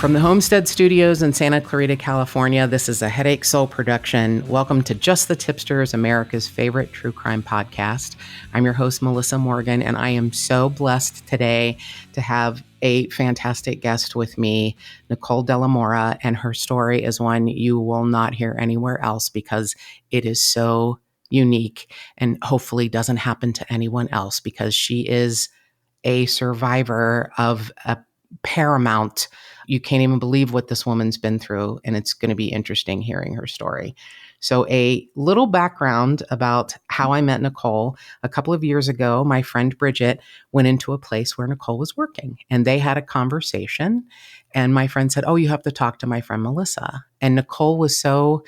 From the Homestead Studios in Santa Clarita, California, this is a Headache Soul production. Welcome to Just the Tip-Sters, America's favorite true crime podcast. I'm your host, Melissa Morgan, and I am so blessed today to have a fantastic guest with me, Nicole Delamora, and her story is one you will not hear anywhere else because it is so unique and hopefully doesn't happen to anyone else because she is a survivor of a paramount. You can't even believe what this woman's been through, and it's going to be interesting hearing her story. So a little background about how I met Nicole. A couple of years ago, my friend Bridget went into a place where Nicole was working, and they had a conversation, and my friend said, "Oh, you have to talk to my friend Melissa." And Nicole was so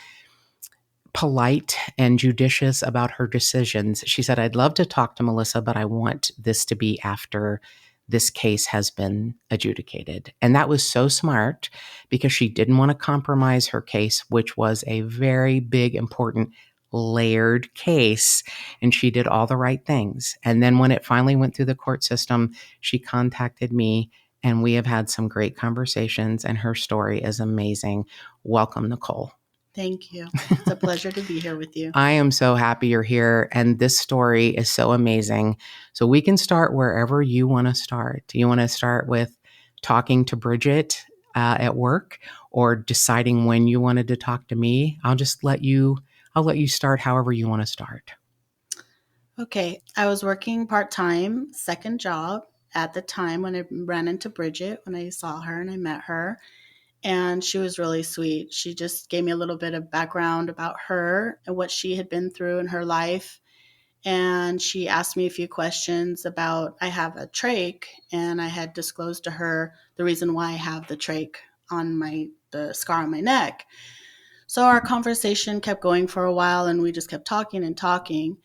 polite and judicious about her decisions. She said, "I'd love to talk to Melissa, but I want this to be after this case has been adjudicated." And that was so smart because she didn't want to compromise her case, which was a very big, important, layered case. And she did all the right things. And then when it finally went through the court system, she contacted me and we have had some great conversations and her story is amazing. Welcome, Nicole. Thank you. It's a pleasure to be here with you. I am so happy you're here. And this story is so amazing. So we can start wherever you want to start. Do you want to start with talking to Bridget at work or deciding when you wanted to talk to me? I'll let you start however you want to start. Okay. I was working part-time, second job at the time when I ran into Bridget, when I saw her and I met her. And she was really sweet. She just gave me a little bit of background about her and what she had been through in her life. And she asked me a few questions about, I have a trach, and I had disclosed to her the reason why I have the trach on the scar on my neck. So our conversation kept going for a while and we just kept talking and talking.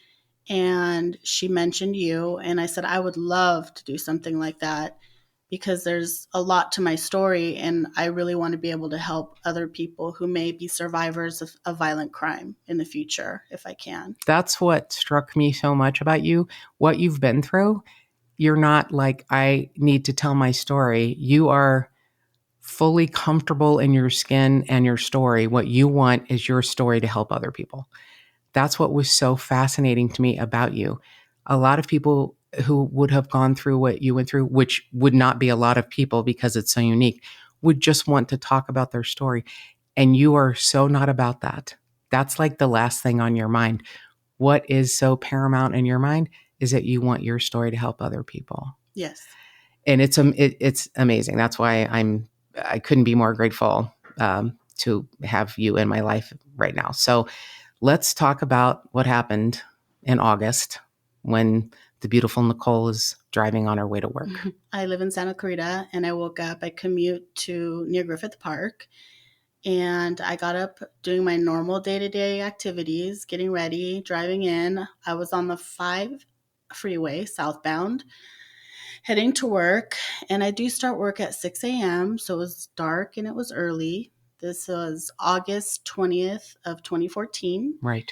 And she mentioned you. And I said, I would love to do something like that, because there's a lot to my story and I really want to be able to help other people who may be survivors of violent crime in the future, if I can. That's what struck me so much about you, what you've been through. You're not like, I need to tell my story. You are fully comfortable in your skin and your story. What you want is your story to help other people. That's what was so fascinating to me about you. A lot of people who would have gone through what you went through, which would not be a lot of people because it's so unique, would just want to talk about their story. And you are so not about that. That's like the last thing on your mind. What is so paramount in your mind is that you want your story to help other people. Yes. And it's amazing. That's why I couldn't be more grateful to have you in my life right now. So let's talk about what happened in August when the beautiful Nicole is driving on her way to work. I live in Santa Clarita and I woke up, I commute to near Griffith Park, and I got up doing my normal day-to-day activities, getting ready, driving in. I was on the 5 freeway southbound, heading to work, and I do start work at 6 a.m. So it was dark and it was early. This was August 20th of 2014. Right.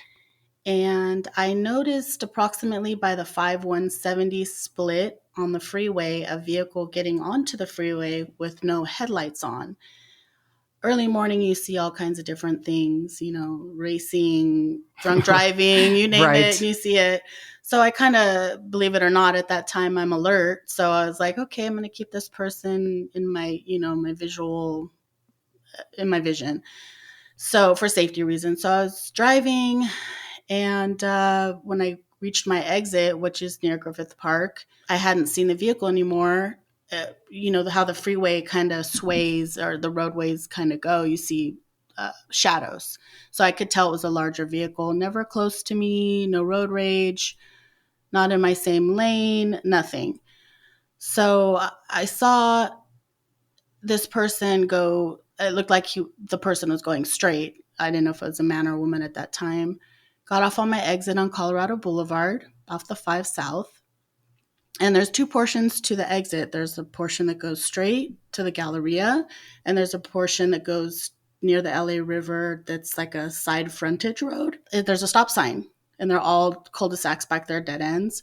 And I noticed approximately by the 5-170 split on the freeway, a vehicle getting onto the freeway with no headlights on. Early morning, you see all kinds of different things, racing, drunk driving, you name Right. it, you see it. So I kind of, believe it or not, at that time, I'm alert. So I was like, okay, I'm going to keep this person in my, in my vision. So for safety reasons. So I was driving, and when I reached my exit, which is near Griffith Park, I hadn't seen the vehicle anymore. How the freeway kind of sways or the roadways kind of go, you see shadows. So I could tell it was a larger vehicle, never close to me, no road rage, not in my same lane, nothing. So I saw this person go, it looked like the person was going straight. I didn't know if it was a man or a woman at that time. Got off on my exit on Colorado Boulevard off the 5 South. And there's 2 portions to the exit. There's a portion that goes straight to the Galleria, and there's a portion that goes near the LA River that's like a side frontage road. There's a stop sign, and they're all cul-de-sacs back there, dead ends.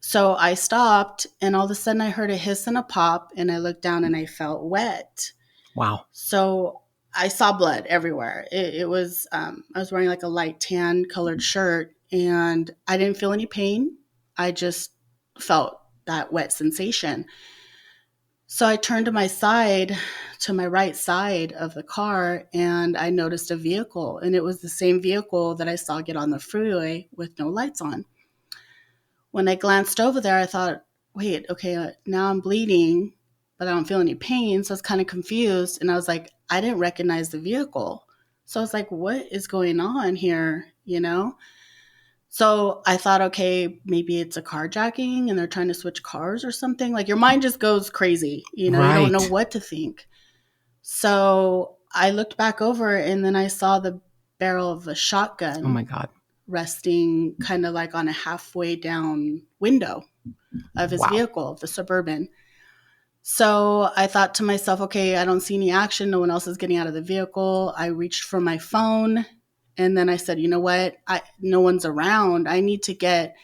So I stopped, and all of a sudden I heard a hiss and a pop, and I looked down and I felt wet. Wow. So I saw blood everywhere. It was, I was wearing like a light tan colored shirt, and I didn't feel any pain. I just felt that wet sensation. So I turned to my side, to my right side of the car, and I noticed a vehicle. And it was the same vehicle that I saw get on the freeway with no lights on. When I glanced over there, I thought, wait, okay, now I'm bleeding, but I don't feel any pain. So I was kind of confused. And I was like, I didn't recognize the vehicle. So I was like, what is going on here? You know? So I thought, okay, maybe it's a carjacking and they're trying to switch cars or something. Like your mind just goes crazy. You know, you don't know Right. what to think. So I looked back over and then I saw the barrel of a Oh shotgun my God. resting kind of like on a halfway down window of his Wow. vehicle, the Suburban. So I thought to myself, okay, I don't see any action. No one else is getting out of the vehicle. I reached for my phone and then I said, you know what? No one's around. I need to get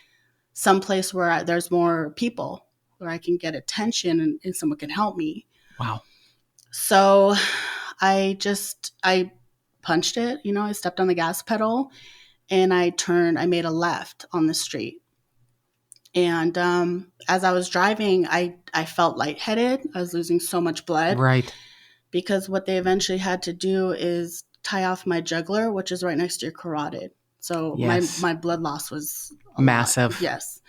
someplace where there's more people where I can get attention and someone can help me. Wow. So I punched it, you know, I stepped on the gas pedal and I made a left on the street. And as I was driving, I felt lightheaded. I was losing so much blood. Right. Because what they eventually had to do is tie off my jugular, which is right next to your carotid. So Yes. my blood loss was Massive. Yes.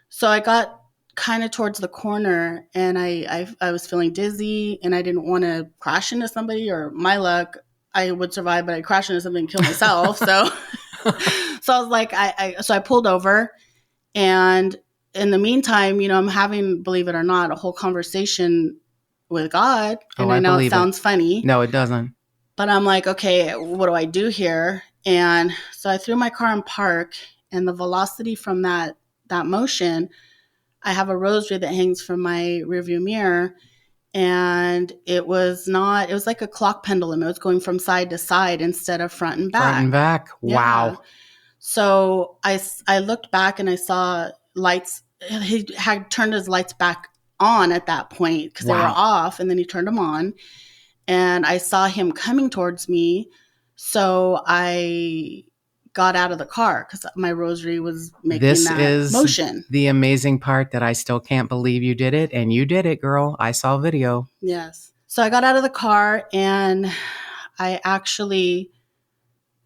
So I got kind of towards the corner and I was feeling dizzy and I didn't want to crash into somebody, or my luck, I would survive, but I'd crash into something and kill myself. So I was like, so I pulled over, and in the meantime, you know, I'm having, believe it or not, a whole conversation with God. And Oh, I I know it believe sounds funny, No, it doesn't. but I'm like, okay, what do I do here? And so I threw my car in park, and the velocity from that motion, I have a rosary that hangs from my rearview mirror, and it was like a clock pendulum. It was going from side to side instead of front and back. Front and back. Wow. Yeah. So I looked back and I saw lights. He had turned his lights back on at that point because they were Wow. off, and then he turned them on. And I saw him coming towards me. So I got out of the car because my rosary was making This that is motion. the amazing part that I still can't believe you did it. And you did it, girl. I saw video. Yes. So I got out of the car, and I actually,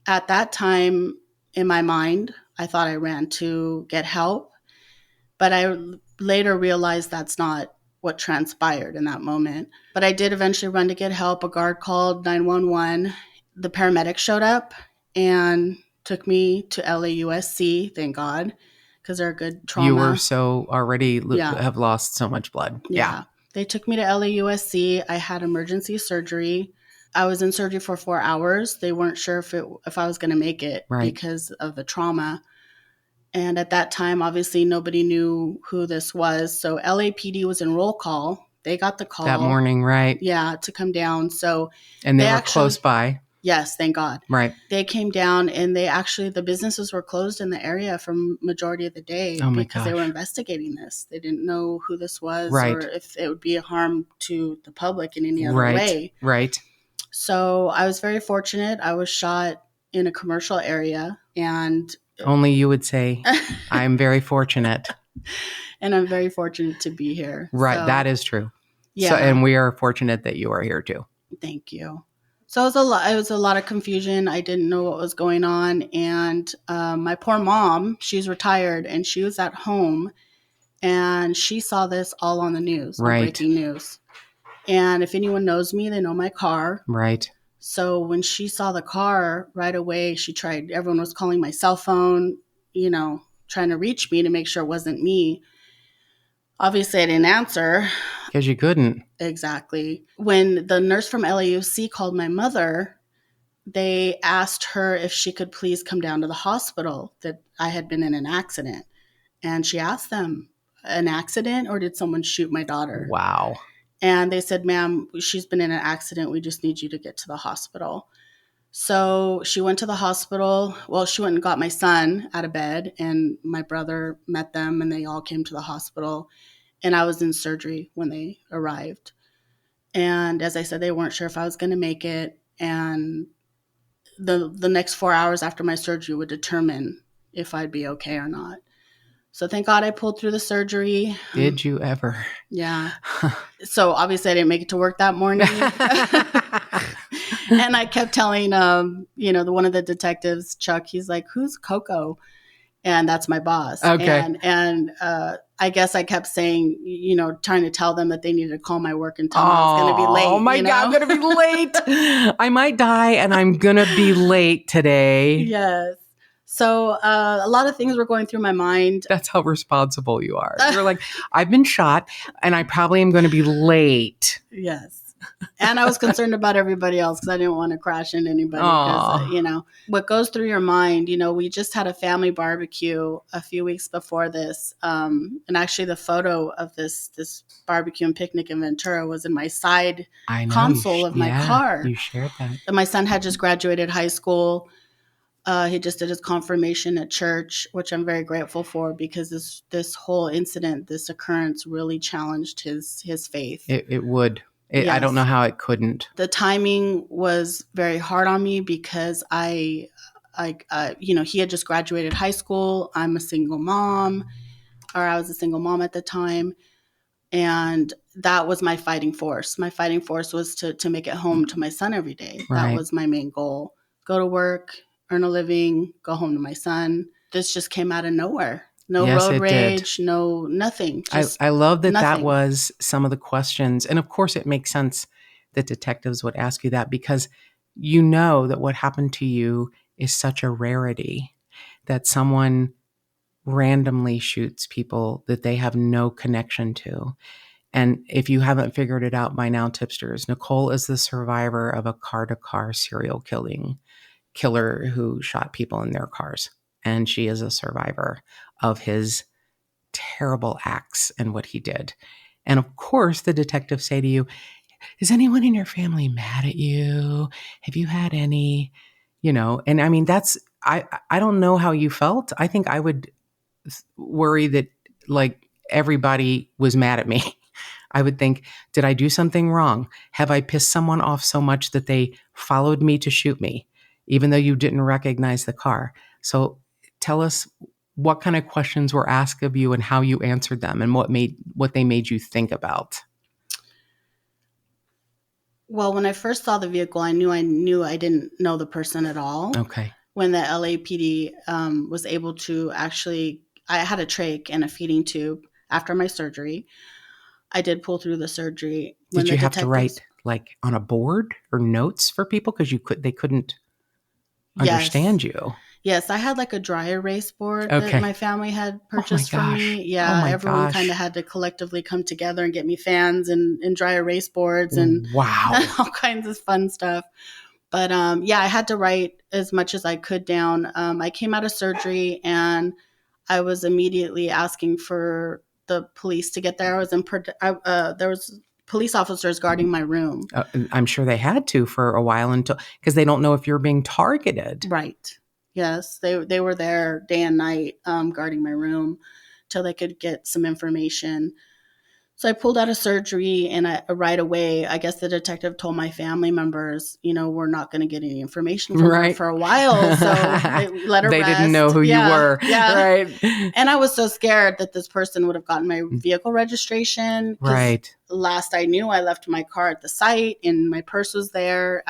at that time in my mind, I thought I ran to get help. But I later realized that's not what transpired in that moment. But I did eventually run to get help. A guard called 911. The paramedics showed up and took me to LAUSC, thank God, because they're a good trauma. You were so already Yeah. have lost so much blood. Yeah. They took me to LAUSC. I had emergency surgery. I was in surgery for 4 hours. They weren't sure if I was going to make it Right. because of the trauma. And at that time, obviously, nobody knew who this was. So LAPD was in roll call. They got the call That morning, right? Yeah, to come down. So And they were close by. Yes, thank God. Right. They came down, and the businesses were closed in the area for majority of the day Oh my because they were gosh. investigating this. They didn't know who this was, Right. or if it would be a harm to the public in any other Right. way. Right. So I was very fortunate. I was shot in a commercial area, and Only you would say, I'm very fortunate. and I'm very fortunate to be here. Right. So, That is true. yeah. So, and we are fortunate that you are here too. Thank you. So it was a lot of confusion. I didn't know what was going on. And my poor mom, she's retired, and she was at home, and she saw this all on the news, on Right. breaking news. And if anyone knows me, they know my car. Right. So when she saw the car right away, everyone was calling my cell phone, you know, trying to reach me to make sure it wasn't me. Obviously, I didn't answer. Because you couldn't. Exactly. When the nurse from LAUC called my mother, they asked her if she could please come down to the hospital, that I had been in an accident. And she asked them, an accident, or did someone shoot my daughter? Wow. And they said, ma'am, she's been in an accident. We just need you to get to the hospital. So she went to the hospital. Well, she went and got my son out of bed, and my brother met them, and they all came to the hospital. And I was in surgery when they arrived. And as I said, they weren't sure if I was going to make it. And the next 4 hours after my surgery would determine if I'd be okay or not. So thank God I pulled through the surgery. Did you ever? Yeah. So obviously I didn't make it to work that morning. And I kept telling, one of the detectives, Chuck, he's like, who's Coco? And that's my boss. Okay. And I guess I kept saying, trying to tell them that they needed to call my work and tell me I was going to be late. Oh my God, I'm going to be late. I might die and I'm going to be late today. Yes. So a lot of things were going through my mind. That's how responsible you are. You're like, I've been shot and I probably am going to be late. Yes. And I was concerned about everybody else because I didn't want to crash into anybody. Because, what goes through your mind, we just had a family barbecue a few weeks before this. And actually the photo of this barbecue and picnic in Ventura was in my side console of my car. You shared that. And my son had just graduated high school. He just did his confirmation at church, which I'm very grateful for because this whole incident, this occurrence really challenged his faith. It would. Yes. I don't know how it couldn't. The timing was very hard on me because he had just graduated high school. I'm a single mom, or I was a single mom at the time. And that was my fighting force. My fighting force was to make it home to my son every day. Right. That was my main goal. Go to work, earn a living, go home to my son. This just came out of nowhere. No road rage, no nothing. I love that nothing. That was some of the questions. And of course, it makes sense that detectives would ask you that because you know that what happened to you is such a rarity that someone randomly shoots people that they have no connection to. And if you haven't figured it out by now, Tipsters, Nicole is the survivor of a car-to-car serial killer who shot people in their cars. And she is a survivor of his terrible acts and what he did. And of course, the detectives say to you, is anyone in your family mad at you? Have you had any, and I mean, I don't know how you felt. I think I would worry that like everybody was mad at me. I would think, did I do something wrong? Have I pissed someone off so much that they followed me to shoot me, even though you didn't recognize the car? So tell us what kind of questions were asked of you and how you answered them and what they made you think about. Well, when I first saw the vehicle, I knew I didn't know the person at all. Okay. When the LAPD was able to actually, I had a trach and a feeding tube after my surgery. I did pull through the surgery. Did you have to write like on a board or notes for people because they couldn't understand you? Yes, I had like a dry erase board that my family had purchased for me. Yeah, everyone kind of had to collectively come together and get me fans and dry erase boards and all kinds of fun stuff. But I had to write as much as I could down. I came out of surgery and I was immediately asking for the police to get there. There was police officers guarding my room. I'm sure they had to for a while because they don't know if you're being targeted. Right. Yes, they were there day and night guarding my room till they could get some information. So I pulled out of surgery and right away, I guess the detective told my family members, we're not going to get any information from her for a while. So they let her rest. They didn't know who you were. Yeah. Right. And I was so scared that this person would have gotten my vehicle registration. Right. Last I knew, I left my car at the site and my purse was there.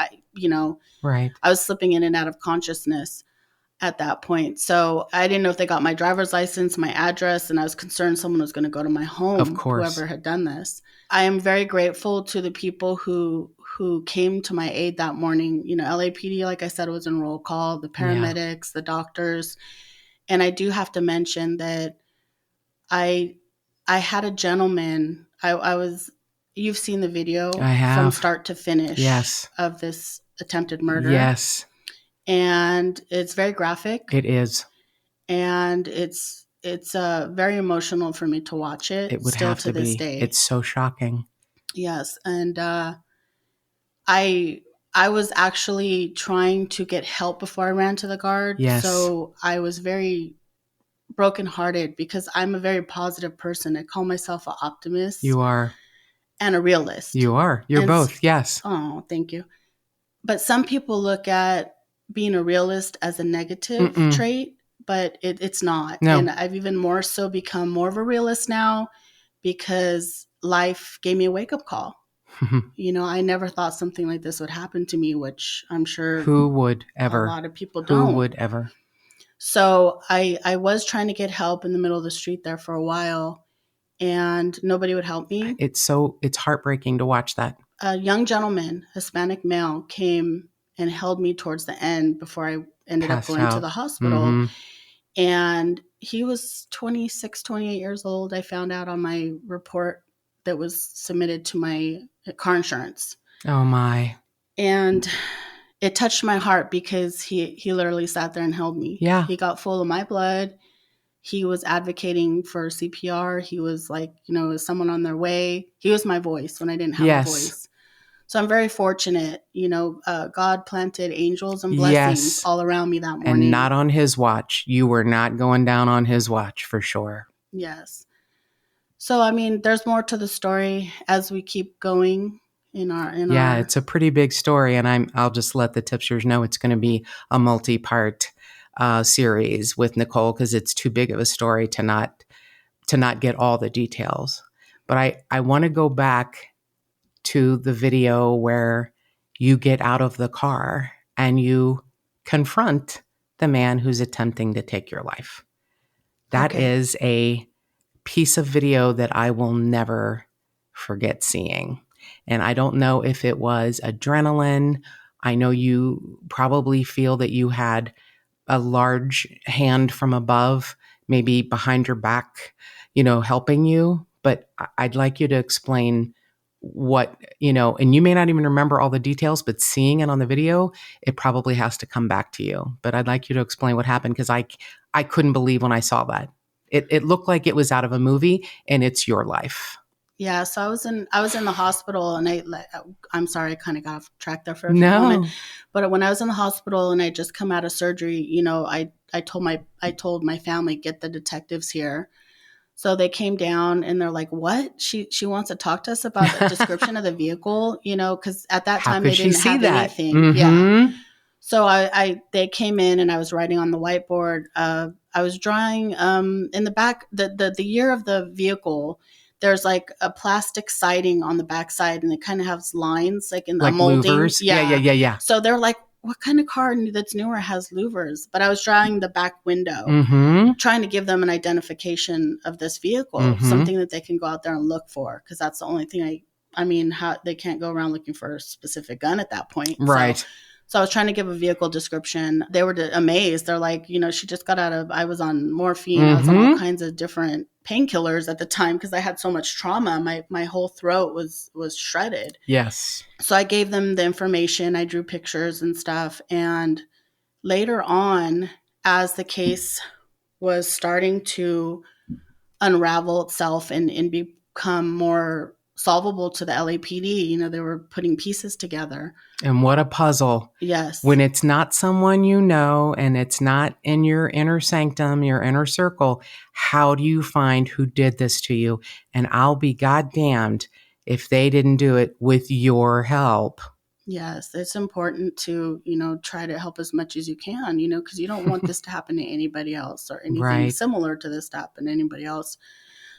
Right. I was slipping in and out of consciousness at that point. So I didn't know if they got my driver's license, my address, and I was concerned someone was going to go to my home, of course, whoever had done this. I am very grateful to the people who came to my aid that morning. LAPD, like I said, was in roll call, the paramedics, the doctors. And I do have to mention that I had a gentleman, you've seen the video from start to finish of this attempted murder. Yes. And it's very graphic. It is. And it's very emotional for me to watch it. It would still have to this be. Day. It's so shocking. Yes. And I was actually trying to get help before I ran to the guard. Yes. So I was very brokenhearted because I'm a very positive person. I call myself an optimist. You are. and a realist. You are. You're And both. Yes. oh, thank you. But some people look at being a realist as a negative Mm-mm. trait, but it's not. No. And I've even more so become more of a realist now because life gave me a wake-up call. I never thought something like this would happen to me, which I'm sure Who would ever? a lot of people Who don't. would ever? So I was trying to get help in the middle of the street there for a while, and nobody would help me. It's heartbreaking to watch that. A young gentleman, Hispanic male, came and held me towards the end before I ended Passed up going to out. the hospital. Mm-hmm. And he was 26, 28 years old. I found out on my report that was submitted to my car insurance. Oh, my. And it touched my heart because he literally sat there and held me. Yeah. He got full of my blood. He was advocating for CPR. He was like, is someone on their way? He was my voice when I didn't have a voice. So I'm very fortunate. God planted angels and blessings all around me that morning. And not on his watch. You were not going down on his watch for sure. Yes. So, I mean, there's more to the story as we keep going it's a pretty big story. And I'll just let the tipsters know it's going to be a multi-part series with Nicole because it's too big of a story to not get all the details. But I want to go back to the video where you get out of the car and you confront the man who's attempting to take your life. That is a piece of video that I will never forget seeing. And I don't know if it was adrenaline. I know you probably feel that you had a large hand from above, maybe behind your back, helping you. But I'd like you to explain what, and you may not even remember all the details, but seeing it on the video, it probably has to come back to you. But I'd like you to explain what happened because I couldn't believe when I saw that. It looked like it was out of a movie and it's your life. Yeah, so I was in the hospital and I'm sorry, I kind of got off track there for a few moments. But when I was in the hospital and I just come out of surgery, I told my family, get the detectives here. So they came down and they're like, "What? She wants to talk to us about the description of the vehicle, because at that time they didn't have anything." Mm-hmm. Yeah. So they came in and I was writing on the whiteboard. I was drawing in the back the year of the vehicle. There's like a plastic siding on the backside and it kind of has lines like in the like molding. Louvers. Yeah. So they're like, what kind of car that's newer has louvers? But I was drawing the back window, trying to give them an identification of this vehicle, something that they can go out there and look for. Because that's the only thing how they can't go around looking for a specific gun at that point. Right. So I was trying to give a vehicle description. They were amazed. They're like, she just got I was on morphine. I was on all kinds of different painkillers at the time because I had so much trauma. My whole throat was shredded. Yes. So I gave them the information. I drew pictures and stuff. And later on, as the case was starting to unravel itself and become more solvable to the LAPD, they were putting pieces together. And what a puzzle. Yes. When it's not someone and it's not in your inner sanctum, your inner circle, how do you find who did this to you? And I'll be goddamned if they didn't do it with your help. Yes, it's important to, try to help as much as you can, because you don't want this to happen to anybody else or anything similar to this to happen to anybody else.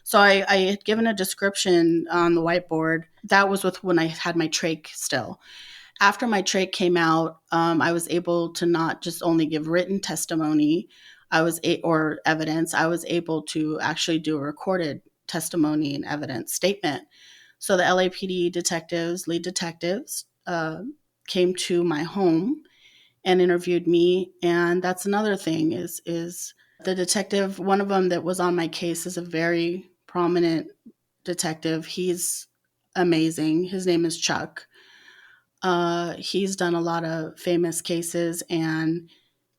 So I had given a description on the whiteboard. That was with when I had my trach still. After my trach came out, I was able to not just only give written testimony, or evidence. I was able to actually do a recorded testimony and evidence statement. So the LAPD lead detectives, came to my home and interviewed me. And that's another thing is the detective, one of them that was on my case is a very prominent detective. He's amazing. His name is Chuck. He's done a lot of famous cases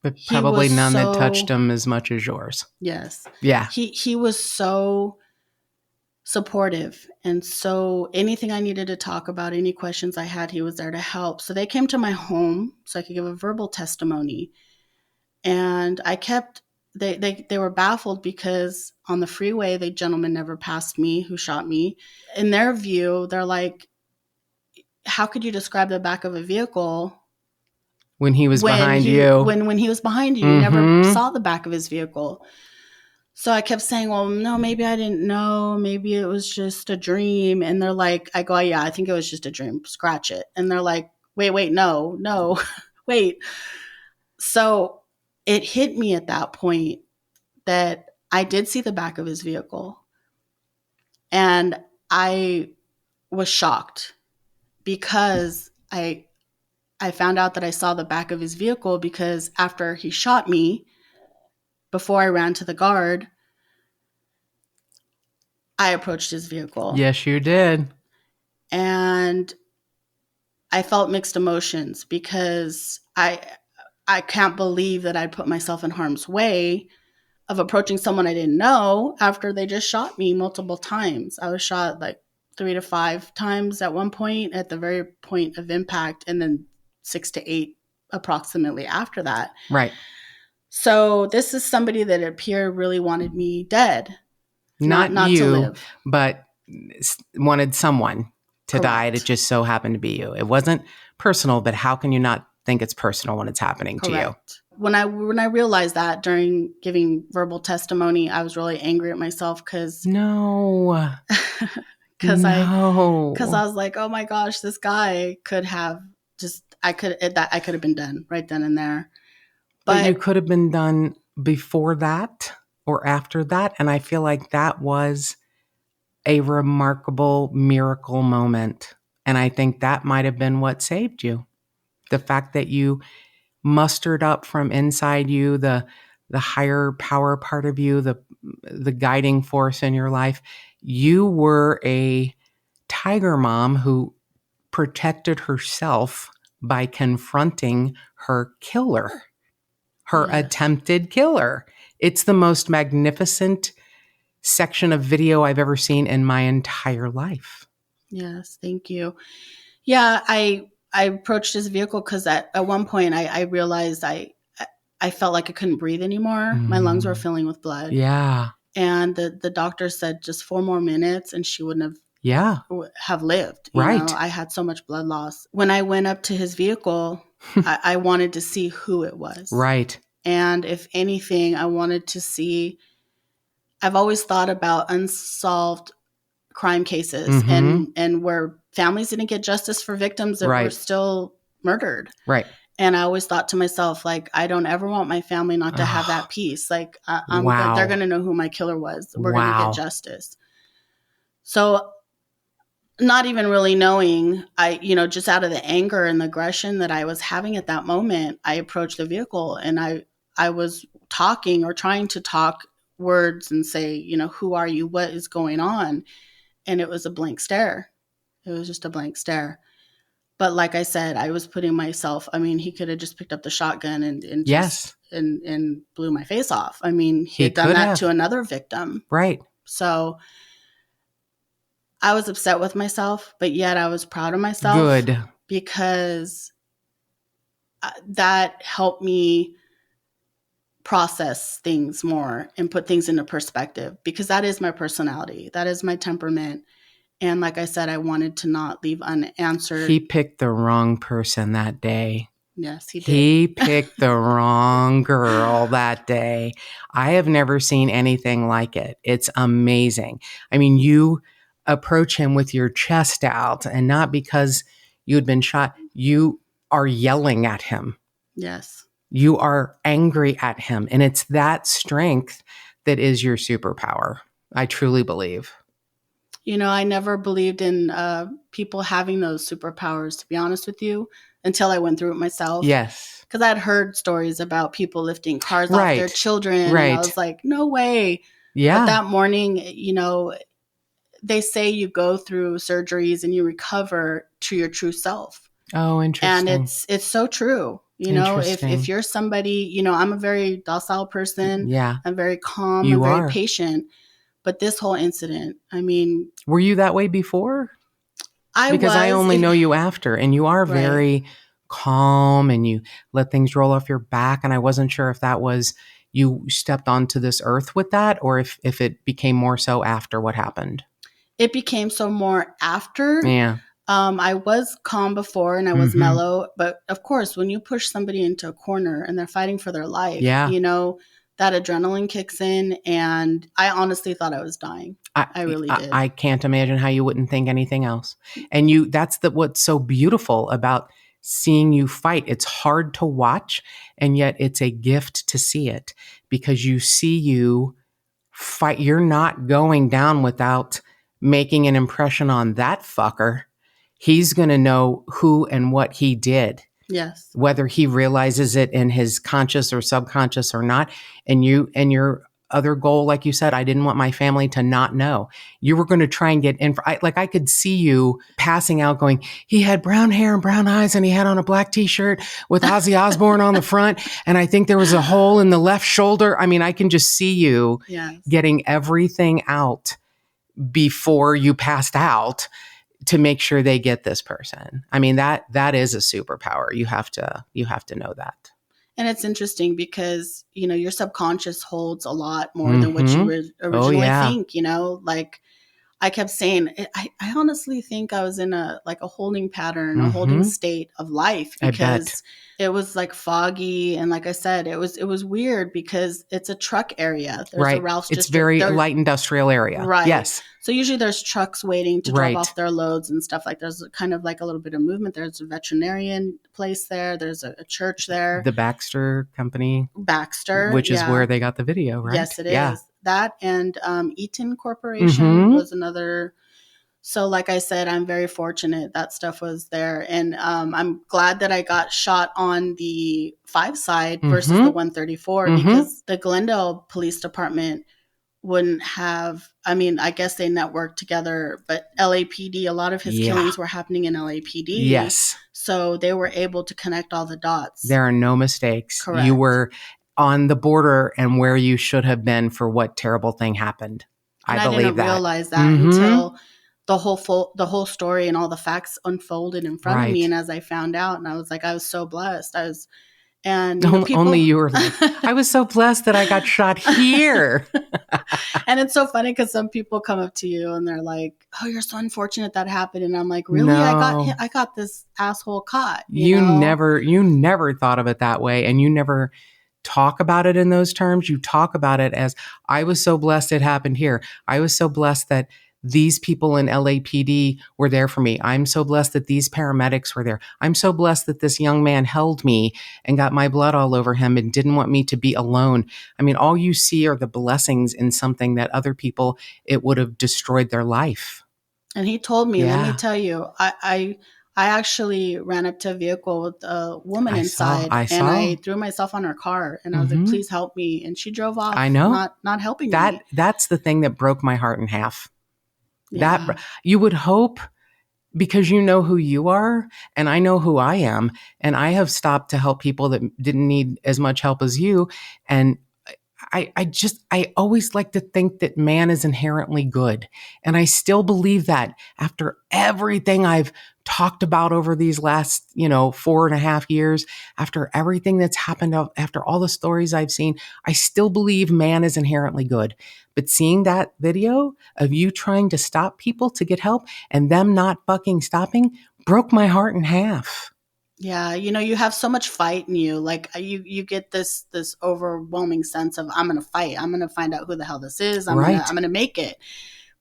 but probably none that touched him as much as yours. Yes. Yeah. He was so supportive. And so anything I needed to talk about, any questions I had, he was there to help. So they came to my home so I could give a verbal testimony. And I kept they were baffled because on the freeway, the gentleman never passed me who shot me. In their view, they're like, how could you describe the back of a vehicle when he was behind you? When he was behind you, you never saw the back of his vehicle. So I kept saying, well, no, maybe I didn't know. Maybe it was just a dream. And they're like, I go, yeah, I think it was just a dream. Scratch it. And they're like, wait, no, wait. So it hit me at that point that I did see the back of his vehicle. And I was shocked because I found out that I saw the back of his vehicle because after he shot me, before I ran to the guard, I approached his vehicle. Yes, you did. And I felt mixed emotions because I can't believe that I put myself in harm's way of approaching someone I didn't know after they just shot me multiple times. I was shot like 3 to 5 times at one point at the very point of impact, and then 6 to 8 approximately after that. Right. So this is somebody that it appeared really wanted me dead. Not you, to live. But wanted someone to Correct. die. It just so happened to be you. It wasn't personal, but how can you not think it's personal when it's happening to you? When I realized that during giving verbal testimony, I was really angry at myself because I was like, oh my gosh, this guy could have I could have been done right then and there. But you could have been done before that or after that, and I feel like that was a remarkable miracle moment, and I think that might have been what saved you. The fact that you mustered up from inside you the higher power part of you, the guiding force in your life. You were a tiger mom who protected herself by confronting her killer, her attempted killer. It's the most magnificent section of video I've ever seen in my entire life. Yes, thank you. Yeah, I approached his vehicle because at one point I realized I felt like I couldn't breathe anymore. My lungs were filling with blood. Yeah. And the doctor said just 4 more minutes and she wouldn't have lived. You know, I had so much blood loss. When I went up to his vehicle, I wanted to see who it was. Right. And if anything, I wanted to see, I've always thought about unsolved crime cases and where families didn't get justice for victims that were still murdered. Right. And I always thought to myself, like, I don't ever want my family not to have that peace. Like, they're going to know who my killer was. We're going to get justice. So not even really knowing, just out of the anger and the aggression that I was having at that moment, I approached the vehicle and I was talking or trying to talk words and say, who are you? What is going on? And it was a blank stare. It was just a blank stare. But like I said, I was putting myself, he could have just picked up the shotgun and blew my face off. He had done that to another victim. Right. So I was upset with myself, but yet I was proud of myself. Good. Because that helped me process things more and put things into perspective, because that is my personality. That is my temperament. And like I said, I wanted to not leave unanswered. He picked the wrong person that day. Yes, he did. He picked the wrong girl that day. I have never seen anything like it. It's amazing. You approach him with your chest out, and not because you had been shot. You are yelling at him. Yes. You are angry at him. And it's that strength that is your superpower. I truly believe. I never believed in people having those superpowers, to be honest with you, until I went through it myself. Yes. Because I had heard stories about people lifting cars off their children. Right. And I was like, no way. Yeah. But that morning, they say you go through surgeries and you recover to your true self. Oh, interesting. And it's so true. If you're somebody, I'm a very docile person. Yeah. I'm very calm. I'm very patient. But this whole incident, were you that way before? Because I only know you after, and you are very calm and you let things roll off your back. And I wasn't sure if that was, you stepped onto this earth with that, or if it became more so after what happened? It became so more after. Yeah. I was calm before and I was mellow, but of course, when you push somebody into a corner and they're fighting for their life, you know, that adrenaline kicks in, and I honestly thought I was dying. I really did. I can't imagine how you wouldn't think anything else. And that's what's so beautiful about seeing you fight. It's hard to watch, and yet it's a gift to see it, because you see you fight. You're not going down without making an impression on that fucker. He's going to know who and what he did. Yes. Whether he realizes it in his conscious or subconscious or not. And your other goal, like you said, I didn't want my family to not know. You were going to try and get in. I could see you passing out going, he had brown hair and brown eyes and he had on a black t-shirt with Ozzy Osbourne on the front. And I think there was a hole in the left shoulder. I mean, I can just see you getting everything out before you passed out to make sure they get this person. I mean, that is a superpower. You have to know that. And it's interesting because, you know, your subconscious holds a lot more than what you originally think, you know, like I kept saying, I honestly think I was in a holding pattern, a holding state of life, because it was like foggy. And like I said, it was weird because it's a truck area. There's a Ralph's. It's very light industrial area. Right. Yes. So usually there's trucks waiting to drop off their loads and stuff. Like there's kind of like a little bit of movement. There's a veterinarian place there. There's a church there. The Baxter company. Baxter. Which is where they got the video, right? Yes, it is. That and Eaton Corporation was another. So like I said, I'm very fortunate that stuff was there. And I'm glad that I got shot on the 5 side versus the 134 because the Glendale Police Department wouldn't have, I mean, I guess they networked together, but LAPD, a lot of his killings were happening in LAPD. Yes. So they were able to connect all the dots. There are no mistakes. Correct. You were on the border and where you should have been for what terrible thing happened. And I believe that. I didn't realize that until the whole story and all the facts unfolded in front of me. And as I found out, and I was like, I was so blessed. Only you were like, I was so blessed that I got shot here. And it's so funny because some people come up to you and they're like, oh, you're so unfortunate that happened. And I'm like, really? No. I got this asshole caught. You never thought of it that way. And you never talk about it in those terms. You talk about it as, I was so blessed it happened here. I was so blessed that these people in LAPD were there for me. I'm so blessed that these paramedics were there. I'm so blessed that this young man held me and got my blood all over him and didn't want me to be alone. I mean, all you see are the blessings in something that other people, it would have destroyed their life. And he told me, let me tell you, I actually ran up to a vehicle with a woman inside and I threw myself on her car and I was like, please help me. And she drove off. I know. Not helping me. That's the thing that broke my heart in half. Yeah. That you would hope, because you know who you are and I know who I am, and I have stopped to help people that didn't need as much help as you. And I always like to think that man is inherently good. And I still believe that after everything I've talked about over these last, 4.5 years, after everything that's happened, after all the stories I've seen, I still believe man is inherently good. But seeing that video of you trying to stop people to get help and them not fucking stopping broke my heart in half. Yeah, you have so much fight in you. Like you get this overwhelming sense of, I'm going to fight. I'm going to find out who the hell this is. I'm going to make it.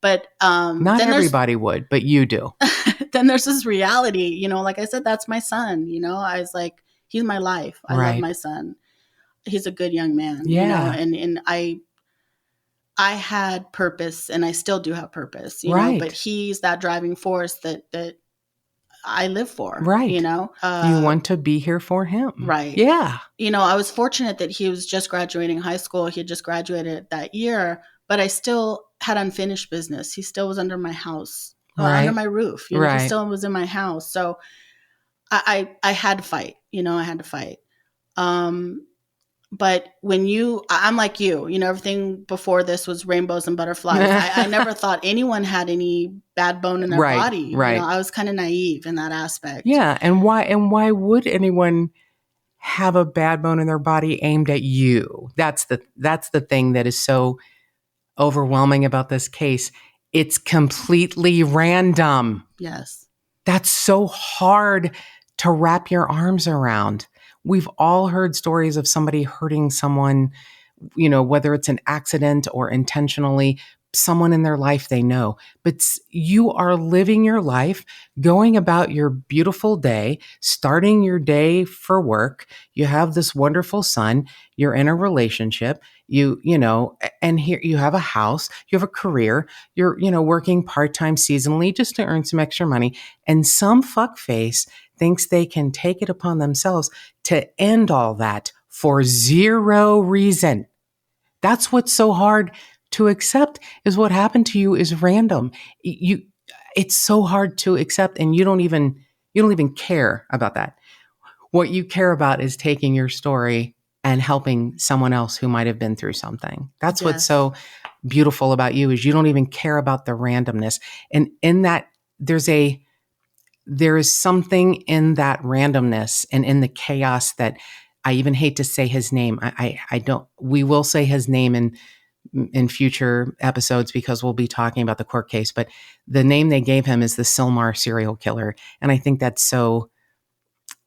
But not everybody would, but you do. Then there's this reality, like I said, that's my son. I was like, he's my life. I love my son. He's a good young man. Yeah. And I had purpose and I still do have purpose, know, but he's that driving force that I live for. Right. You want to be here for him. Right. Yeah. I was fortunate that he was just graduating high school. He had just graduated that year, but I still had unfinished business. He still was under my house, under my roof. He still was in my house. So I had to fight, I had to fight. But I'm like you, everything before this was rainbows and butterflies. I never thought anyone had any bad bone in their body. Right. I was kind of naive in that aspect. Yeah. And why would anyone have a bad bone in their body aimed at you. That's the thing that is so overwhelming about this case. It's completely random. Yes. That's so hard to wrap your arms around. We've all heard stories of somebody hurting someone, whether it's an accident or intentionally, someone in their life they know. But you are living your life, going about your beautiful day, starting your day for work. You have this wonderful son. You're in a relationship. And here you have a house, you have a career, you're, working part-time seasonally just to earn some extra money. And some fuckface thinks they can take it upon themselves to end all that for zero reason. That's what's so hard to accept, is what happened to you is random. It's so hard to accept, and you don't even care about that. What you care about is taking your story and helping someone else who might have been through something. That's what's so beautiful about you, is you don't even care about the randomness. And in that, there is something in that randomness and in the chaos that I even hate to say his name. I don't, we will say his name in future episodes because we'll be talking about the court case, but the name they gave him is the Sylmar Serial Killer. And I think that's so,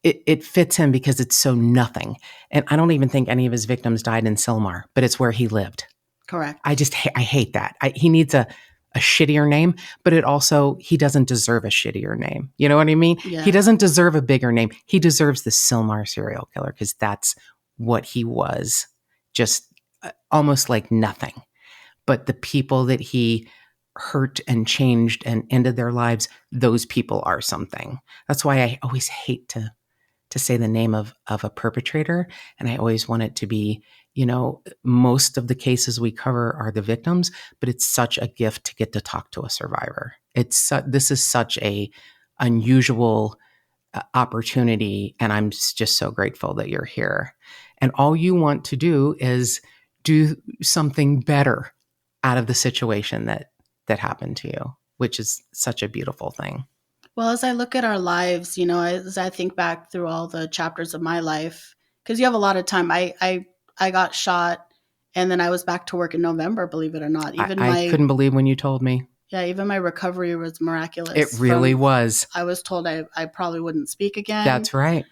it fits him because it's so nothing. And I don't even think any of his victims died in Sylmar, but it's where he lived. Correct. I hate that. He needs a shittier name, but he doesn't deserve a shittier name. You know what I mean? Yeah. He doesn't deserve a bigger name. He deserves the Sylmar Serial Killer because that's what he was, just almost like nothing. But the people that he hurt and changed and ended their lives, those people are something. That's why I always hate to say the name of a perpetrator. And I always want it to be, most of the cases we cover are the victims, but it's such a gift to get to talk to a survivor. This is such a unusual opportunity. And I'm just so grateful that you're here. And all you want to do is do something better out of the situation that happened to you, which is such a beautiful thing. Well, as I look at our lives, as I think back through all the chapters of my life, because you have a lot of time. I got shot, and then I was back to work in November, believe it or not. I couldn't believe when you told me. Yeah, even my recovery was miraculous. It really was. I was told I probably wouldn't speak again. That's right.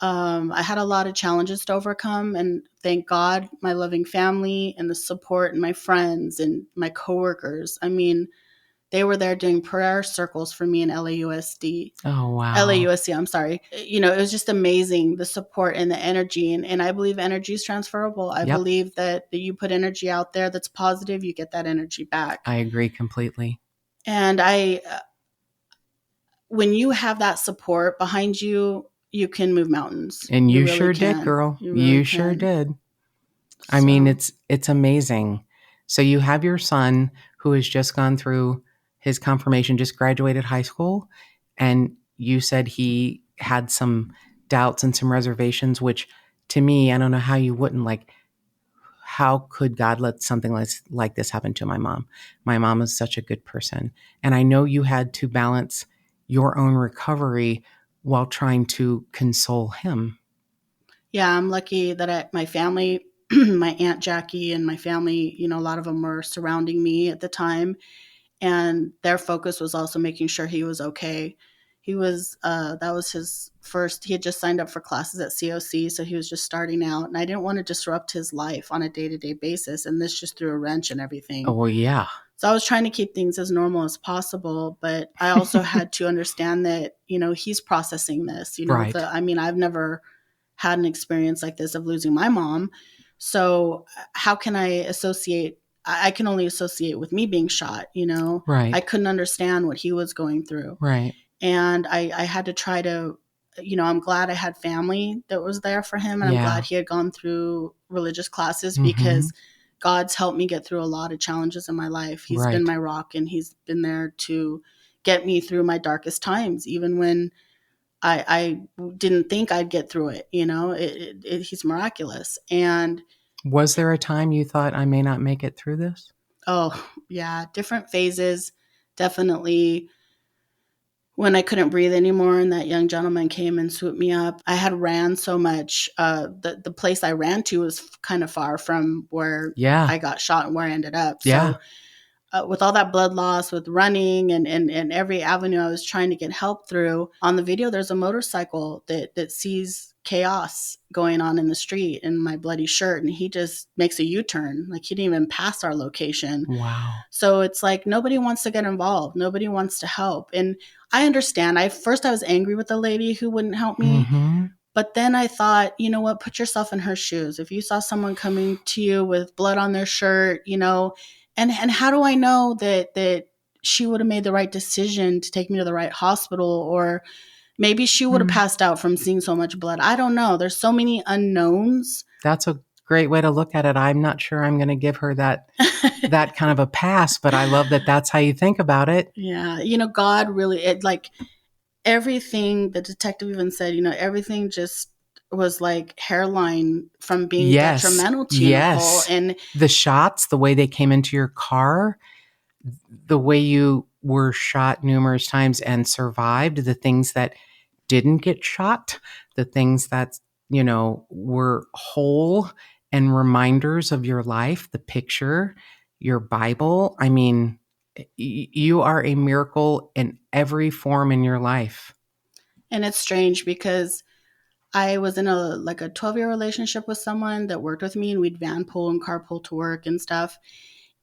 I had a lot of challenges to overcome, and thank God, my loving family and the support and my friends and my coworkers. I mean, they were there doing prayer circles for me in LAUSD. Oh, wow. LAUSD, I'm sorry. It was just amazing, the support and the energy. And I believe energy is transferable. I believe that you put energy out there that's positive, you get that energy back. I agree completely. And when you have that support behind you, you can move mountains. And you really sure did, girl. You sure did. I mean, it's amazing. So you have your son who has just gone through his confirmation, just graduated high school, and you said he had some doubts and some reservations, which to me, I don't know how you wouldn't. How could God let something like this happen to my mom? My mom is such a good person. And I know you had to balance your own recovery while trying to console him. Yeah, I'm lucky that my family, my Aunt Jackie and my family, a lot of them were surrounding me at the time. And their focus was also making sure he was okay. He was, that was his first, he had just signed up for classes at COC, so he was just starting out. And I didn't want to disrupt his life on a day-to-day basis. And this just threw a wrench and everything. Oh, yeah. So I was trying to keep things as normal as possible. But I also had to understand that, he's processing this. Right. I've never had an experience like this of losing my mom. So how can I associate? I can only associate with me being shot, Right. I couldn't understand what he was going through. Right. And I had to try to, I'm glad I had family that was there for him. And I'm glad he had gone through religious classes because God's helped me get through a lot of challenges in my life. He's been my rock, and he's been there to get me through my darkest times, even when I didn't think I'd get through it. He's miraculous. And was there a time you thought, I may not make it through this? Oh, yeah. Different phases. Definitely when I couldn't breathe anymore and that young gentleman came and swooped me up. I had ran so much. The place I ran to was kind of far from where Yeah. I got shot and where I ended up. Yeah. So with all that blood loss, with running and every avenue I was trying to get help through, on the video there's a motorcycle that sees chaos going on in the street in my bloody shirt, and he just makes a U-turn. Like, he didn't even pass our location. Wow. So it's like nobody wants to get involved. Nobody wants to help. And I understand. I was angry with the lady who wouldn't help me. Mm-hmm. But then I thought, you know what, put yourself in her shoes. If you saw someone coming to you with blood on their shirt, you know, and how do I know that she would have made the right decision to take me to the right hospital, or maybe she would have passed out from seeing so much blood. I don't know. There's so many unknowns. That's a great way to look at it. I'm not sure I'm going to give her that kind of a pass, but I love that that's how you think about it. Yeah. You know, God really, like everything, the detective even said, you know, everything just was like hairline from being detrimental to you, Nicole. And the shots, the way they came into your car, the way you were shot numerous times and survived, the things that didn't get shot, the things that, you know, were whole and reminders of your life, the picture, your Bible. I mean, you are a miracle in every form in your life. And it's strange because I was in a 12-year relationship with someone that worked with me, and we'd van pull and carpool to work and stuff.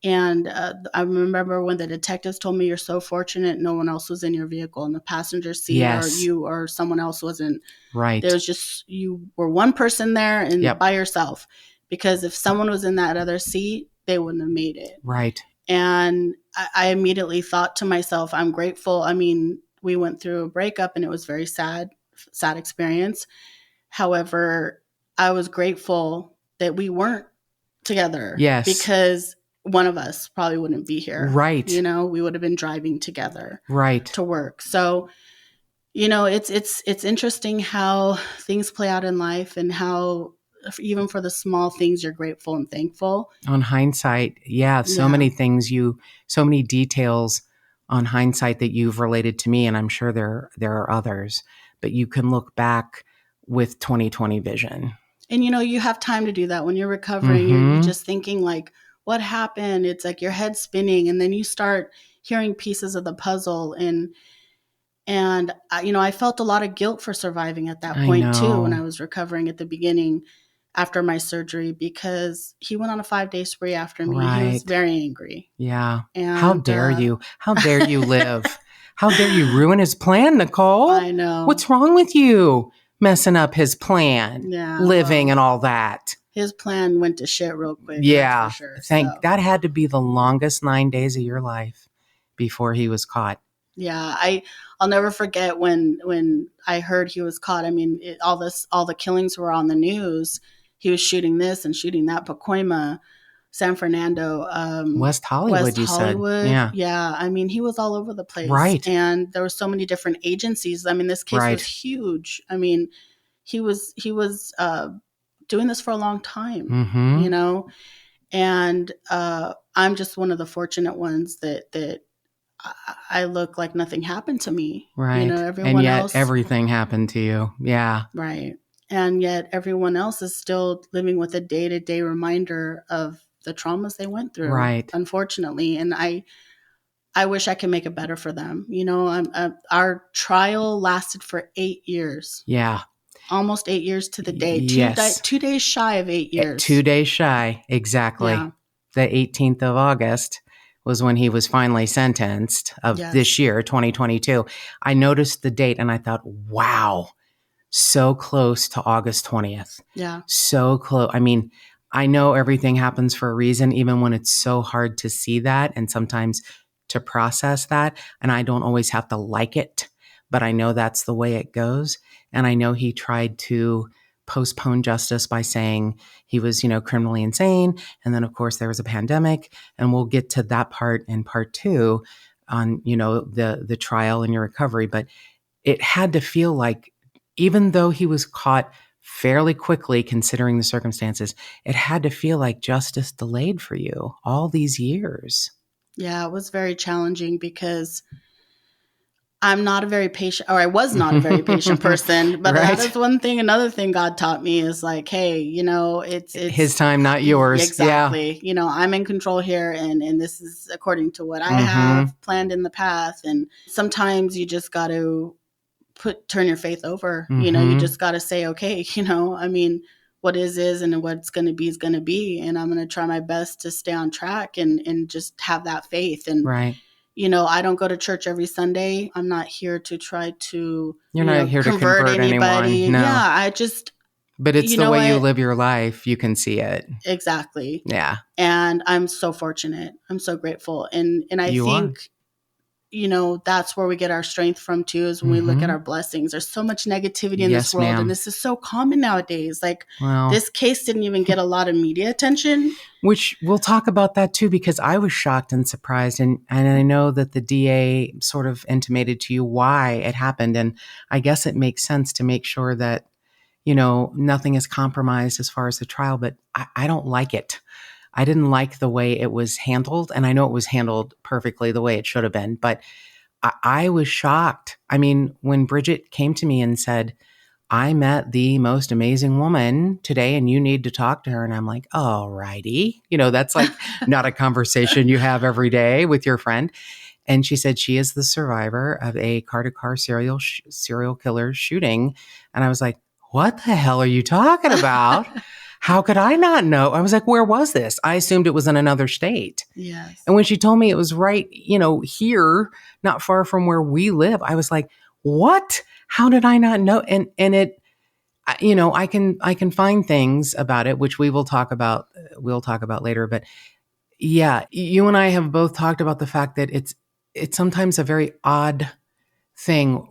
And I remember when the detectives told me, you're so fortunate no one else was in your vehicle in the passenger seat. Yes. Or you or someone else wasn't. Right. There was just, you were one person there and by yourself. Because if someone was in that other seat, they wouldn't have made it. Right. And I immediately thought to myself, I'm grateful. I mean, we went through a breakup and it was very sad experience. However, I was grateful that we weren't together. Yes. Because one of us probably wouldn't be here. Right. You know, we would have been driving together. Right. To work. So, you know, it's interesting how things play out in life, and how even for the small things you're grateful and thankful. On hindsight, so many things, so many details on hindsight that you've related to me, and I'm sure there are others, but you can look back with 20/20 vision. And you know, you have time to do that when you're recovering. You're just thinking like, what happened? It's like your head spinning, and then you start hearing pieces of the puzzle. And you know, I felt a lot of guilt for surviving at that point too, when I was recovering at the beginning after my surgery, because he went on a 5-day spree after me. Right. He was very angry. Yeah. And how dare you? How dare you live? How dare you ruin his plan, Nicole? I know. What's wrong with you? Messing up his plan. Yeah. Living and all that. His plan went to shit real quick. Yeah. That's for sure. That had to be the longest 9 days of your life before he was caught. Yeah. I'll never forget when I heard he was caught. I mean, all the killings were on the news. He was shooting this and shooting that. Pacoima, San Fernando, West Hollywood, you said. Yeah. I mean, he was all over the place. Right. And there were so many different agencies. I mean, this case was huge. I mean, he was doing this for a long time, you know, and I'm just one of the fortunate ones that I look like nothing happened to me. Right. You know, everyone and yet else, everything happened to you. Yeah. Right. And yet everyone else is still living with a day-to-day reminder of the traumas they went through. Right. Unfortunately. And I wish I could make it better for them. You know, our trial lasted for 8 years. Yeah. Almost 8 years to the day. Yes. 2 days shy of 8 years. 2 days shy. Exactly. Yeah. The 18th of August was when he was finally sentenced of this year, 2022. I noticed the date and I thought, wow, so close to August 20th. Yeah. So close. I mean, I know everything happens for a reason, even when it's so hard to see that and sometimes to process that. And I don't always have to like it, but I know that's the way it goes. And I know he tried to postpone justice by saying he was, you know, criminally insane. And then, of course, there was a pandemic. And we'll get to that part in part 2 on, you know, the trial and your recovery. But it had to feel like, even though he was caught fairly quickly, considering the circumstances, it had to feel like justice delayed for you all these years. Yeah, it was very challenging because I'm not a very patient, or I was not a very patient person, but Right. that is one thing. Another thing God taught me is like, hey, it's his time, not yours. Exactly. I'm in control here, and this is according to what I Mm-hmm. have planned in the past. And sometimes you just got to turn your faith over. You Mm-hmm. just got to say, okay, what is, and what's going to be is going to be. And I'm going to try my best to stay on track and just have that faith. And, Right. I don't go to church every Sunday. I'm not here to try to, You're not here to convert anybody. anyone. No. Yeah, I just, but it's the way you live your life. You can see it. Exactly. Yeah. And I'm so fortunate. I'm so grateful. And I think, that's where we get our strength from too, is when we look at our blessings. There's so much negativity in this world. Ma'am. And this is so common nowadays. Like, this case didn't even get a lot of media attention. Which we'll talk about that too, because I was shocked and surprised. And I know that the DA sort of intimated to you why it happened. And I guess it makes sense to make sure that, nothing is compromised as far as the trial, but I don't like it. I didn't like the way it was handled. And I know it was handled perfectly the way it should have been, but I was shocked. I mean, when Bridget came to me and said, I met the most amazing woman today and you need to talk to her. And I'm like, all righty. That's like not a conversation you have every day with your friend. And she said she is the survivor of a car-to-car serial killer shooting. And I was like, what the hell are you talking about? How could I not know? I was like, where was this? I assumed it was in another state. Yes. And when she told me it was right, here, not far from where we live, I was like, what? How did I not know? And it, I can find things about it, which we'll talk about later. But yeah, you and I have both talked about the fact that it's sometimes a very odd thing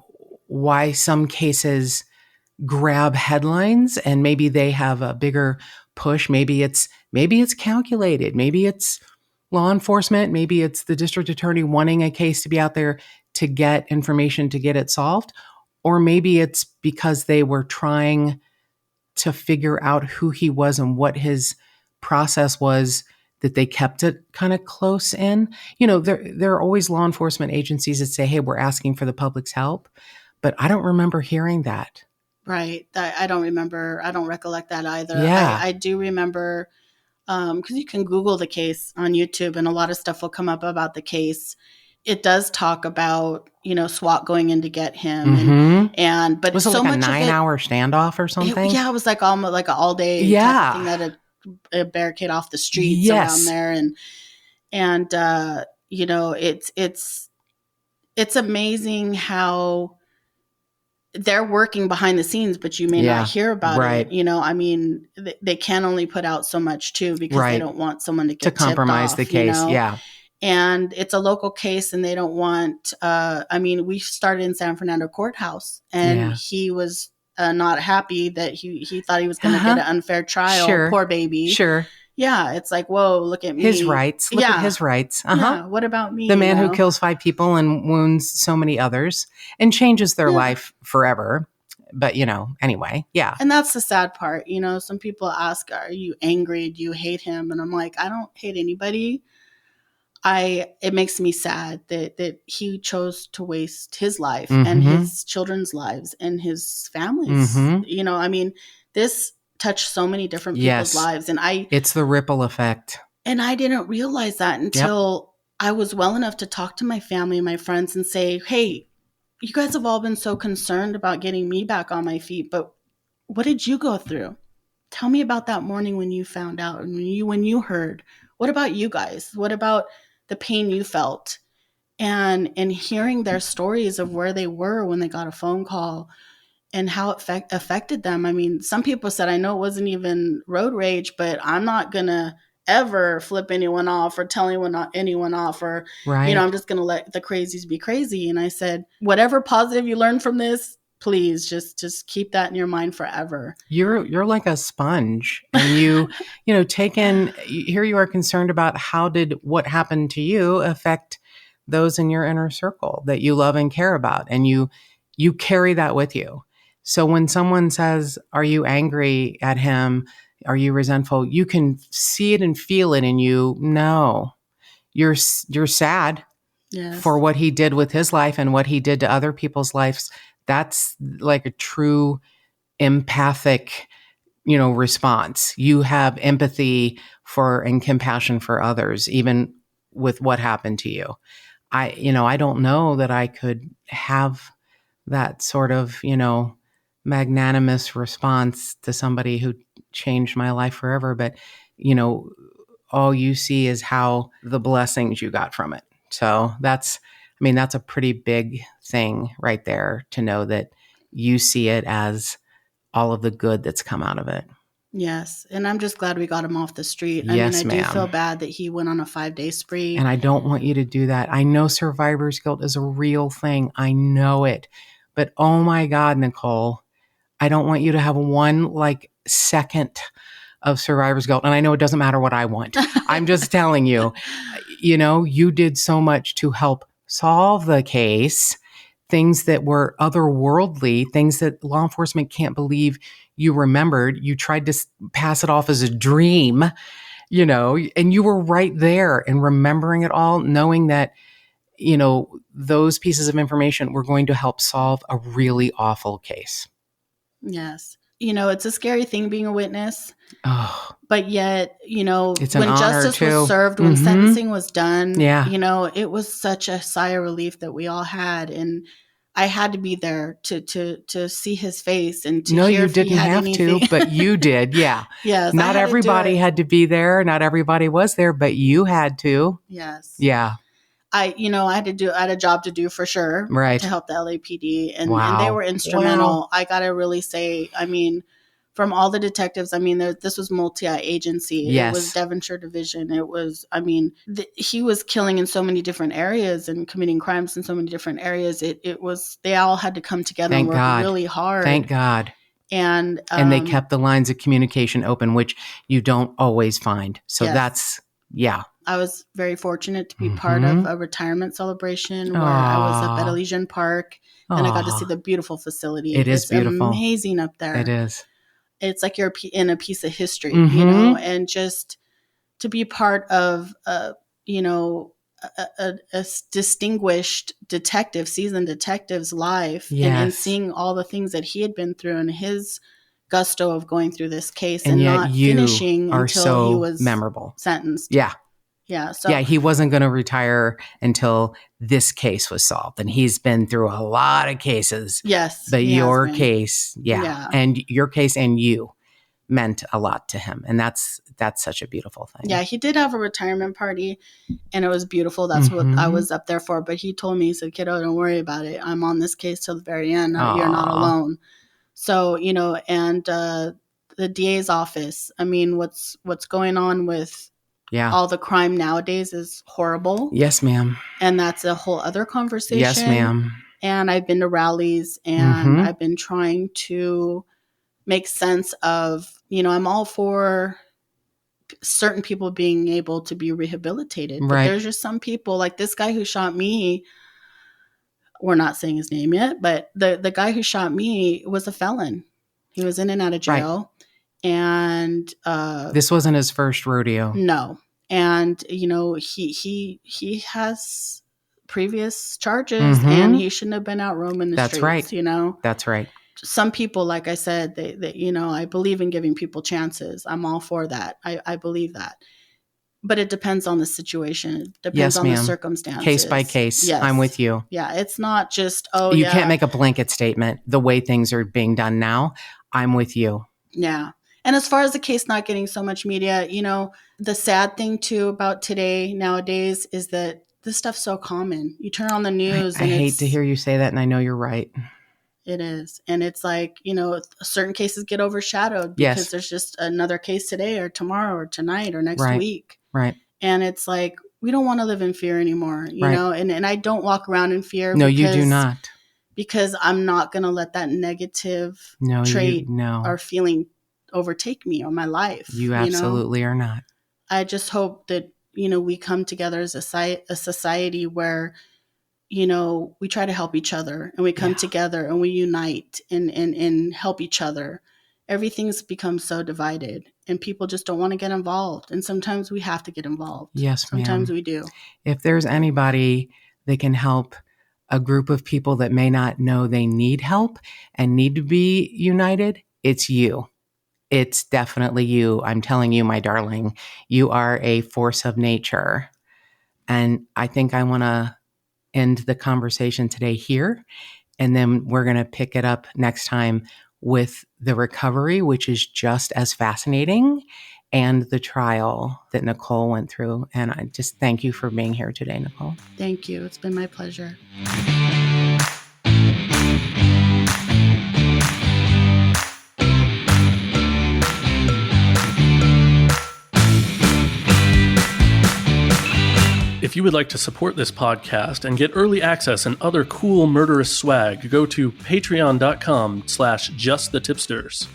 why some cases grab headlines and maybe they have a bigger push. Maybe it's calculated. Maybe it's law enforcement. Maybe it's the district attorney wanting a case to be out there to get information to get it solved. Or maybe it's because they were trying to figure out who he was and what his process was, that they kept it kind of close in. There are always law enforcement agencies that say, hey, we're asking for the public's help. But I don't remember hearing that. Right. I don't remember. I don't recollect that either. Yeah. I do remember, because you can Google the case on YouTube and a lot of stuff will come up about the case. It does talk about, SWAT going in to get him. Mm-hmm. But was it so like a much 9-hour standoff or something? It was like almost like an all day type thing, that a barricade off the streets around there. And it's amazing how they're working behind the scenes, but you may not hear about it. They can only put out so much too, because they don't want someone to get compromise tipped off, the case. Yeah. And it's a local case and they don't want, we started in San Fernando courthouse and he was not happy that he thought he was going to get an unfair trial. Sure. Poor baby. Sure. Yeah. It's like, whoa, look at me. His rights. Look at his rights. Yeah. What about me? The man who kills 5 people and wounds so many others and changes their life forever. But, anyway, yeah. And that's the sad part. Some people ask, are you angry? Do you hate him? And I'm like, I don't hate anybody. It makes me sad that he chose to waste his life and his children's lives and his family's. This touched so many different people's lives, and it's the ripple effect. And I didn't realize that until I was well enough to talk to my family and my friends and say, hey, you guys have all been so concerned about getting me back on my feet, but what did you go through? Tell me about that morning when you found out and when you heard. What about you guys? What about the pain you felt? And hearing their stories of where they were when they got a phone call and how it affected them. Some people said, I know it wasn't even road rage, but I'm not going to ever flip anyone off or tell anyone off, or, I'm just going to let the crazies be crazy. And I said, whatever positive you learn from this, please just keep that in your mind forever. You're like a sponge, and you take in, here you are concerned about how did what happened to you affect those in your inner circle that you love and care about. And you carry that with you. So when someone says, are you angry at him? Are you resentful? You can see it and feel it in you. No, you're sad. Yes. for what he did with his life and what he did to other people's lives. That's like a true empathic, response. You have empathy for and compassion for others, even with what happened to you. I don't know that I could have that sort of, magnanimous response to somebody who changed my life forever. But, all you see is how the blessings you got from it. So that's a pretty big thing right there, to know that you see it as all of the good that's come out of it. Yes. And I'm just glad we got him off the street. Yes, I do ma'am. feel bad that he went on a 5-day spree. And I don't want you to do that. I know survivor's guilt is a real thing. I know it. But oh my God, Nicole, I don't want you to have one second of survivor's guilt. And I know it doesn't matter what I want. I'm just telling you, you did so much to help solve the case, things that were otherworldly, things that law enforcement can't believe you remembered. You tried to pass it off as a dream, and you were right there and remembering it all, knowing that, those pieces of information were going to help solve a really awful case. Yes. It's a scary thing being a witness. Oh, but yet, it's an when honor justice too. was served, when sentencing was done, Yeah. It was such a sigh of relief that we all had. And I had to be there to see his face and to No, hear you if he didn't had have anything. to, but you did. Yeah. Yes. Not everybody had to be there. Not everybody was there, but you had to. Yes. Yeah. I had a job to do for sure. Right. To help the LAPD. And Wow. and they were instrumental. Wow. I got to really say, from all the detectives, this was multi-agency. Yes. It was Devonshire Division. It was, he was killing in so many different areas and committing crimes in so many different areas. They all had to come together and work really hard. Thank God. And they kept the lines of communication open, which you don't always find. So yes. yeah. I was very fortunate to be part of a retirement celebration where I was up at Elysian Park and I got to see the beautiful facility. It's beautiful. Amazing up there. It is. It's like you're in a piece of history, and just to be part of, a distinguished detective, seasoned detective's life, and seeing all the things that he had been through and his gusto of going through this case and yet not finishing until he was memorable sentenced. Yeah. Yeah. So he wasn't going to retire until this case was solved. And he's been through a lot of cases. Yes. But your case, and your case and you meant a lot to him. And that's such a beautiful thing. Yeah, he did have a retirement party and it was beautiful. That's what I was up there for. But he told me, he said, kiddo, don't worry about it. I'm on this case till the very end. You're not alone. So, and the DA's office, what's going on with all the crime nowadays is horrible. Yes, ma'am. And that's a whole other conversation. Yes, ma'am. And I've been to rallies and I've been trying to make sense of, I'm all for certain people being able to be rehabilitated. But there's just some people, like this guy who shot me, we're not saying his name yet, but the guy who shot me was a felon. He was in and out of jail. And this wasn't his first rodeo. No. And, he has previous charges and he shouldn't have been out roaming the streets. That's right. Some people, like I said, they I believe in giving people chances. I'm all for that. I believe that. But it depends on the situation. It depends on the circumstances. Case by case. Yes. I'm with you. Yeah. It's not just, you can't make a blanket statement the way things are being done now. I'm with you. Yeah. And as far as the case not getting so much media, the sad thing too about nowadays is that this stuff's so common. You turn on the news I hate to hear you say that, and I know you're right. It is. And it's like, certain cases get overshadowed because there's just another case today or tomorrow or tonight or next week. Right. And it's like, we don't want to live in fear anymore, you know, and I don't walk around in fear. No, you do not. Because I'm not going to let that negative trait or feeling overtake me or my life. You absolutely are not. I just hope that, we come together as a society where, we try to help each other and we come together and we unite and help each other. Everything's become so divided and people just don't want to get involved. And sometimes we have to get involved. Yes, sometimes we do. If there's anybody that can help a group of people that may not know they need help and need to be united, it's you. It's definitely you. I'm telling you, my darling, you are a force of nature. And I think I want to end the conversation today here. And then we're going to pick it up next time with the recovery, which is just as fascinating, and the trial that Nicole went through. And I just thank you for being here today, Nicole. Thank you. It's been my pleasure. If you would like to support this podcast and get early access and other cool murderous swag, go to patreon.com/justthetipsters.